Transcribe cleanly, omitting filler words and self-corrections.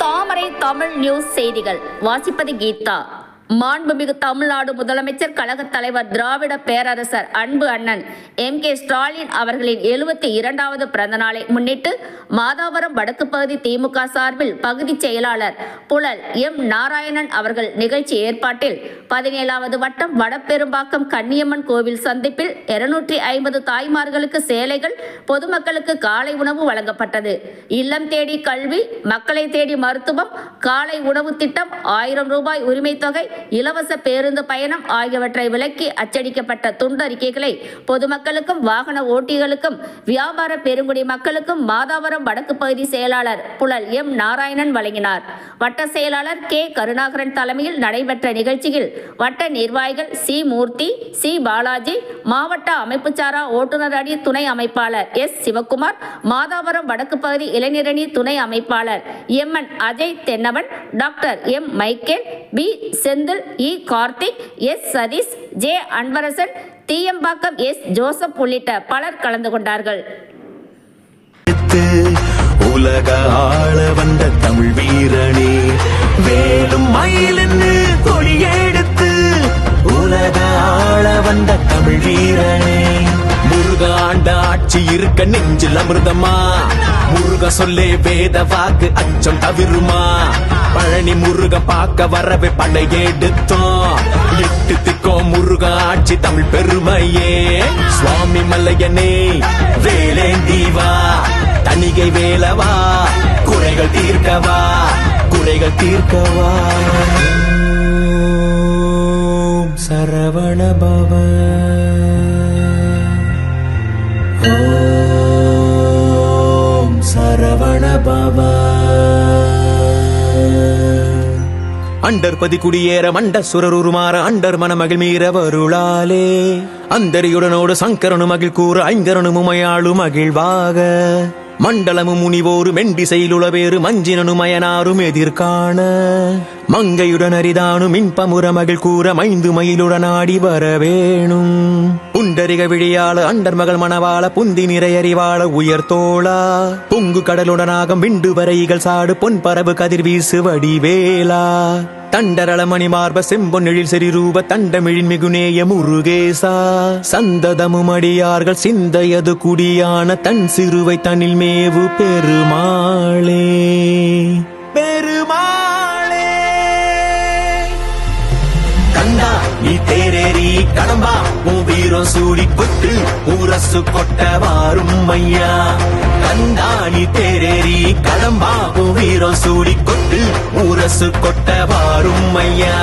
தாமரை Tamil news செய்திகள் வாசிப்பது கீதா. மாண்புமிகு தமிழ்நாடு முதலமைச்சர் கழக தலைவர் திராவிட பேரரசர் அன்பு அண்ணன் M.K. ஸ்டாலின் அவர்களின் 72வது பிறந்த நாளை முன்னிட்டு மாதாவரம் வடக்கு பகுதி திமுக சார்பில் பகுதி செயலாளர் புழல் M. நாராயணன் அவர்கள் நிகழ்ச்சி ஏற்பாட்டில் 17வது வட்டம் வடபெரும்பாக்கம் கன்னியம்மன் கோவில் சந்திப்பில் 250 தாய்மார்களுக்கு சேலைகள், பொதுமக்களுக்கு காலை உணவு வழங்கப்பட்டது. இல்லம் தேடி கல்வி, மக்களை தேடி மருத்துவம், காலை உணவு திட்டம், 1000 ரூபாய் உரிமை தொகை, இலவச பேருந்து பயணம் ஆகியவற்றை விலக்கி அச்சடிக்கப்பட்ட துண்டறிக்கைகளை பொதுமக்களுக்கும் வாகன ஓட்டிகளுக்கும் வியாபார பெருங்குடி மக்களுக்கும் மாதாவரம் வடக்கு பகுதி செயலாளர் புழல் M. நாராயணன் வழங்கினார். வட்ட செயலாளர் K. கருணாகரன் தலைமையில் நடைபெற்ற நிகழ்ச்சியில் வட்ட நிர்வாகிகள் C. மூர்த்தி, C. பாலாஜி, மாவட்ட அமைப்புச்சாரா ஓட்டுநர் அணி துணை அமைப்பாளர் S. சிவக்குமார், மாதாவரம் வடக்கு பகுதி இளைஞரணி துணை அமைப்பாளர் M.N. Ajay Thennavan, doctor M. Michael, B. Senthil, E. Karthik, S. Sathish, J. Anbarasan, Theeyambakkam S. Joseph உள்ளிட்ட பலர் கலந்து கொண்டார்கள். உலக ஆள வந்த தமிழ் வீரனே, வேலும் மயிலென்று கொடியெடுத்து உலக ஆள வந்த தமிழ் வீரனே, முருக ஆண்ட ஆட்சி இருக்க நெஞ்சில் அமிர்தமா, முருக சொல்லே வேத வாக்கு அச்சம் தவிருமா, பழனி முருக பார்க்க வரவே படையெடுத்தோம், எட்டு திக்கோ முருக ஆட்சி தமிழ் பெருமையே, சுவாமி மல்லையனே வேலேந்தீவா, தணிகை வேலவா, குறைகள் தீர்க்கவா, குறைகள் தீர்க்கவா, சரவண பவ, ஓம் சரவண பவ. அண்டர்பதி குடியேற மண்ட சுரருமாற அண்டர் மனமகிழ் மீற வருளாலே, அந்தரியுடனோடு சங்கரனு மகிழ் கூற ஐங்கரனு முமையாளு மகிழ்வாக, மண்டலமும் முனிவோரு மெண்டிசையிலுளவேறு மஞ்சினனு மயனாரும் எதிர்காண, மங்கையுடன் அரிதானு மின்பமுற மகிழ் கூற மைந்து மயிலுடன் ஆடி வரவேணும், புண்டரிக விழியாள அண்டர் மகள் மணவாள புந்தி நிறையறிவாள உயர்த்தோளா, பொங்கு கடலுடனாகம் விண்டு வரைகள் சாடு பொன் பரவு கதிர் வீசு வடிவேலா, தண்டரளமணி மார்ப செம்பொன்னெழில் செறிரூப தண்டமிழின் மிகுநேய முருகேசா, சந்ததமும் அடியார்கள் சிந்தையது குடியான தன் சிறுவை தனில் மேவு பெருமாளே, பெருமாளே, கண்டா நீ தேரேறி கடம்பா உன் வீரம் சூடி கொட்டு ஊரசு கொட்ட வாரும் ஐயா, கண்டா நீ தேரேறி கடம்பா உன் வீரம் சூடி கொட்டு ஊரசு கொட்ட வாரும் ஐயா.